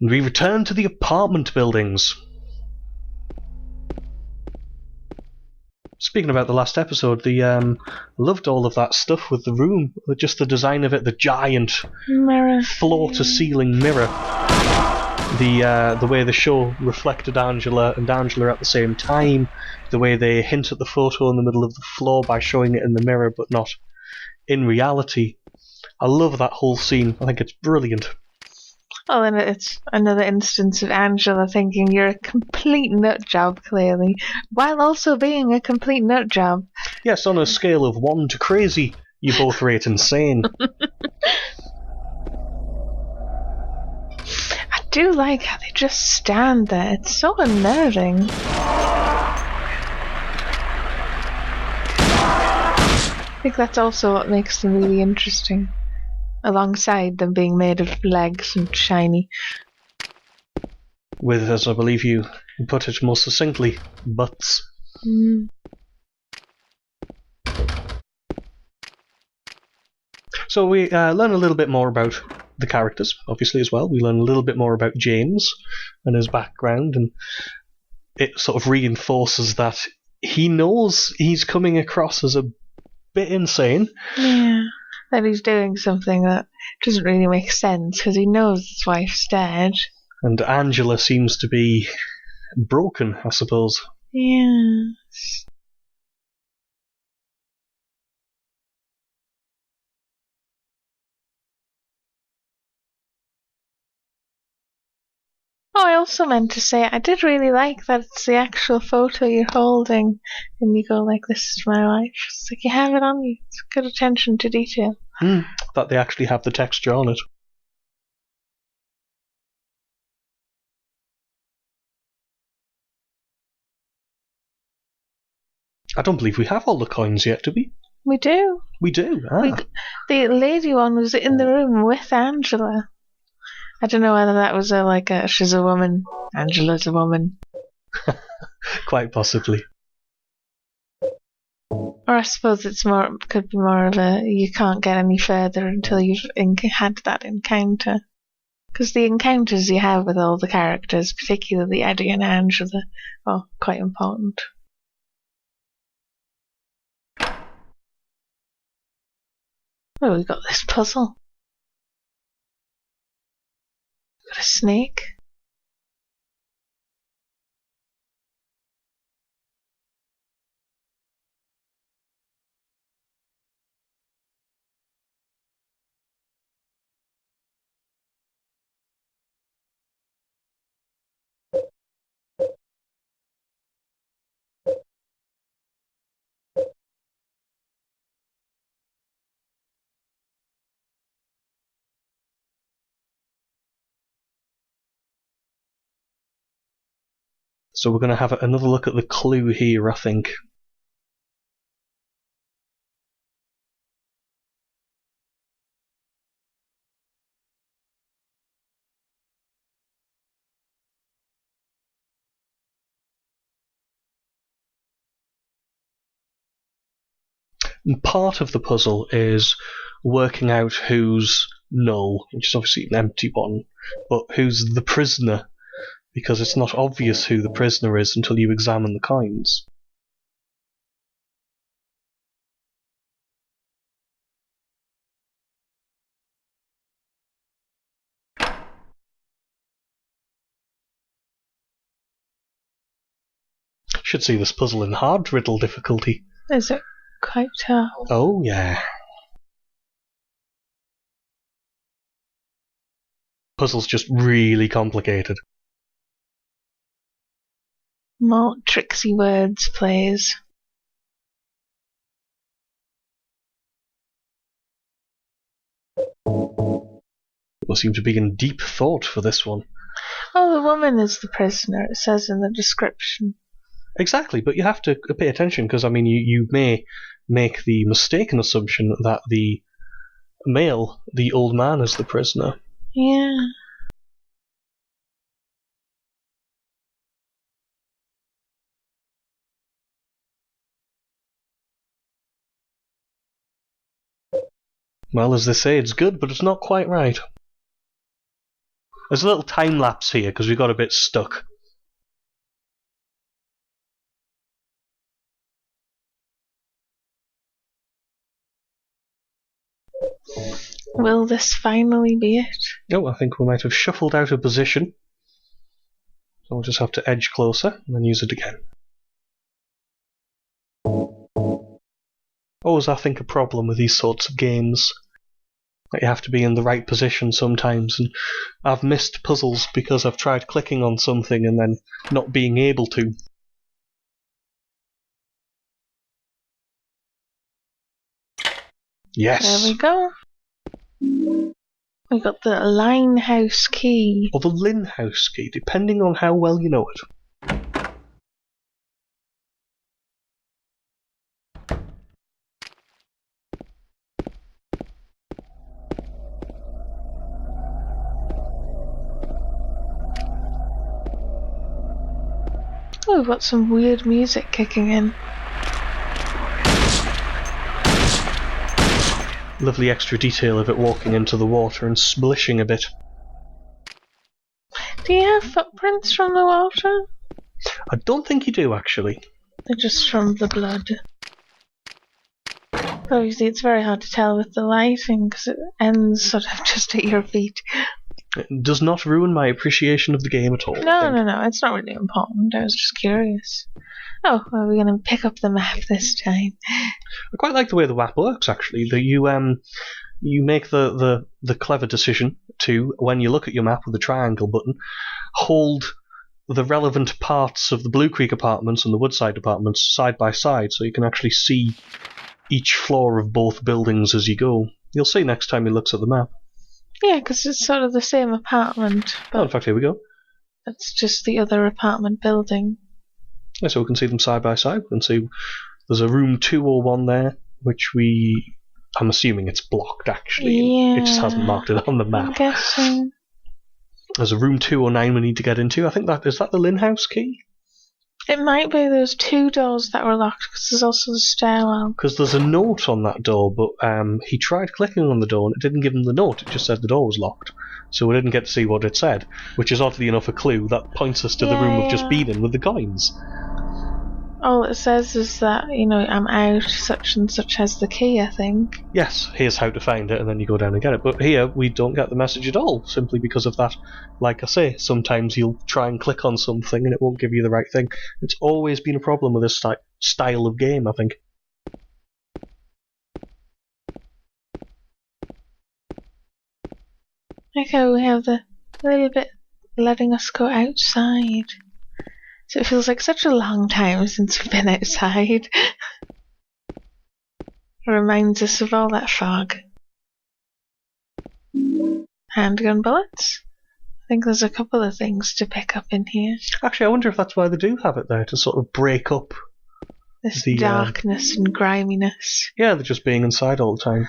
And we return to the apartment buildings. Speaking about the last episode, loved all of that stuff with the room, just the design of it, the giant mirror, floor-to-ceiling mirror. The way the show reflected Angela and Angela at the same time, the way they hint at the photo in the middle of the floor by showing it in the mirror but not in reality. I love that whole scene. I think it's brilliant. Oh, and it's another instance of Angela thinking you're a complete nutjob, clearly, while also being a complete nutjob. Yes, on a scale of 1 to crazy, you both rate insane. I do like how they just stand there. It's so unnerving. I think that's also what makes them really interesting, alongside them being made of legs and shiny. With, as I believe you put it most succinctly, butts. So we learn a little bit more about the characters, obviously, as well. We learn a little bit more about James and his background, and it sort of reinforces that he knows he's coming across as a bit insane. Yeah, that he's doing something that doesn't really make sense, because he knows his wife's dead. And Angela seems to be broken, I suppose. Yeah. Oh, I also meant to say, I did really like that it's the actual photo you're holding, and you go like, this is my wife. It's like you have it on you. It's good attention to detail. That they actually have the texture on it. I don't believe we have all the coins yet, do we? We do. We do? The lady one was in the room with Angela. I don't know whether that was she's a woman, Angela's a woman. Quite possibly. Or I suppose could be more of a, you can't get any further until you've had that encounter. Because the encounters you have with all the characters, particularly Eddie and Angela, are quite important. Oh, we've got this puzzle. Got a snake. So we're going to have another look at the clue here, I think. And part of the puzzle is working out who's null, which is obviously an empty one, but who's the prisoner, because it's not obvious who the prisoner is until you examine the coins. Should see this puzzle in hard riddle difficulty. Is it quite tough? Oh, yeah. Puzzle's just really complicated. More tricksy words, please. We'll seem to be in deep thought for this one. Oh, the woman is the prisoner, it says in the description. Exactly, but you have to pay attention, because, I mean, you may make the mistaken assumption that the male, the old man, is the prisoner. Yeah. Well, as they say, it's good, but it's not quite right. There's a little time lapse here because we got a bit stuck. Will this finally be it? Oh, I think we might have shuffled out of position. So we'll just have to edge closer and then use it again. Always, I think, a problem with these sorts of games. That you have to be in the right position sometimes, and I've missed puzzles because I've tried clicking on something and then not being able to. Yes! There we go. We got the Linehouse key. Or the Linhouse key, depending on how well you know it. Oh, we've got some weird music kicking in. Lovely extra detail of it walking into the water and splishing a bit. Do you have footprints from the water? I don't think you do, actually. They're just from the blood. Obviously, it's very hard to tell with the lighting because it ends sort of just at your feet. It does not ruin my appreciation of the game at all. No, it's not really important. I was just curious. Oh, are we going to pick up the map this time? I quite like the way the map works, actually. That you make the clever decision to, when you look at your map with the triangle button, hold the relevant parts of the Blue Creek apartments and the Woodside apartments side by side, so you can actually see each floor of both buildings as you go. You'll see next time he looks at the map. Yeah, because it's sort of the same apartment. Oh, in fact, here we go. It's just the other apartment building. Yeah, so we can see them side by side. We can see there's a room 201 there, which I'm assuming it's blocked, actually. Yeah. It just hasn't marked it on the map. I'm guessing. There's a room 209 we need to get into. I think is that the Linhouse key? It might be those two doors that were locked, because there's also the stairwell. Because there's a note on that door, but he tried clicking on the door and it didn't give him the note, it just said the door was locked. So we didn't get to see what it said, which is oddly enough a clue that points us to the room we've just been in with the coins. All it says is that, I'm out, such and such has the key, I think. Yes, here's how to find it, and then you go down and get it. But here, we don't get the message at all, simply because of that. Like I say, sometimes you'll try and click on something and it won't give you the right thing. It's always been a problem with this style of game, I think. Okay, we have the little bit letting us go outside. So it feels like such a long time since we've been outside. It reminds us of all that fog. Handgun bullets. I think there's a couple of things to pick up in here. Actually, I wonder if that's why they do have it there, to sort of break up this darkness and griminess. Yeah, they're just being inside all the time.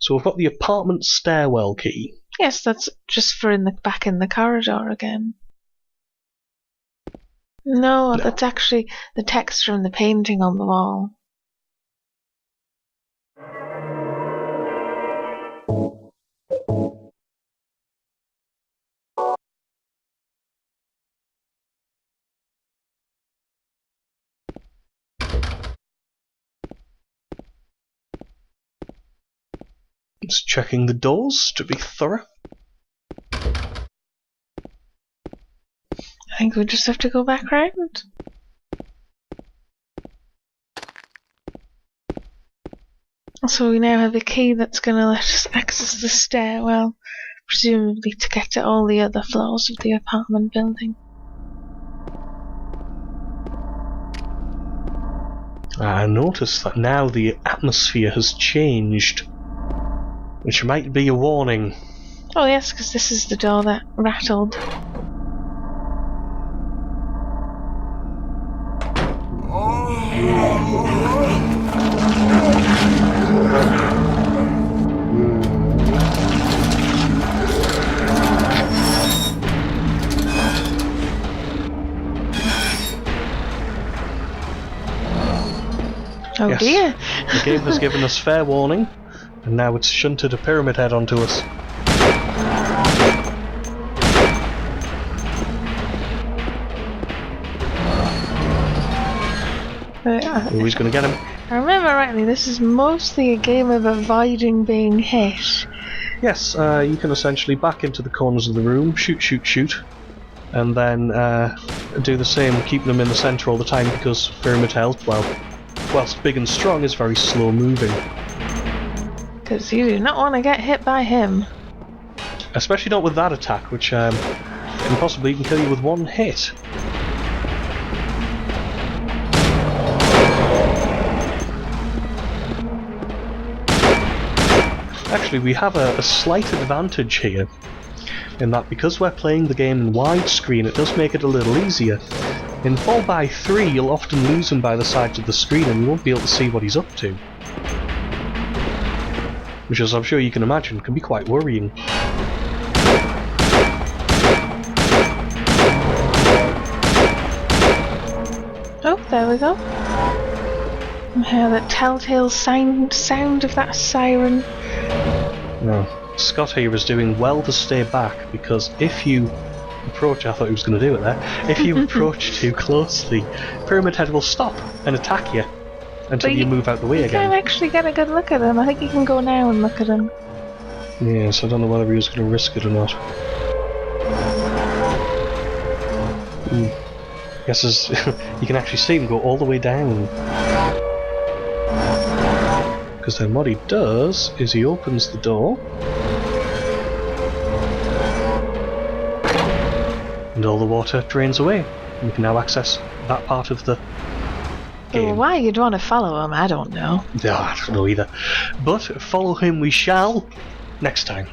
So we've got the apartment stairwell key. Yes, that's just for back in the corridor again. No, that's actually the text from the painting on the wall. Just checking the doors to be thorough. I think we just have to go back round. So we now have a key that's going to let us access the stairwell, presumably to get to all the other floors of the apartment building. I notice that now the atmosphere has changed, which might be a warning. Oh yes, because this is the door that rattled. Oh yes. Dear. The game has given us fair warning, and now it's shunted a pyramid head onto us. Always going to get him. I remember rightly, this is mostly a game of avoiding being hit. Yes, you can essentially back into the corners of the room, shoot, shoot, shoot, and then do the same, keeping them in the centre all the time because Pyramid Health, well, whilst big and strong, is very slow moving. Because you do not want to get hit by him. Especially not with that attack, which can possibly even kill you with one hit. Actually, we have a slight advantage here, in that because we're playing the game in widescreen, it does make it a little easier. In 4x3, you'll often lose him by the sides of the screen and you won't be able to see what he's up to. Which, as I'm sure you can imagine, can be quite worrying. Oh, there we go. I hear that telltale sound of that siren. No. Scott here is doing well to stay back, because if you approach, I thought he was going to do it there, if you approach too closely, Pyramid Head will stop and attack you until you move out the way again. You can't actually get a good look at him. I think you can go now and look at him. Yes, I don't know whether he was going to risk it or not. Yes, as you can actually see him go all the way down. Because then what he does is he opens the door, and all the water drains away. And we can now access that part of the game. Well, why you'd want to follow him, I don't know. Yeah, I don't know either. But follow him we shall next time.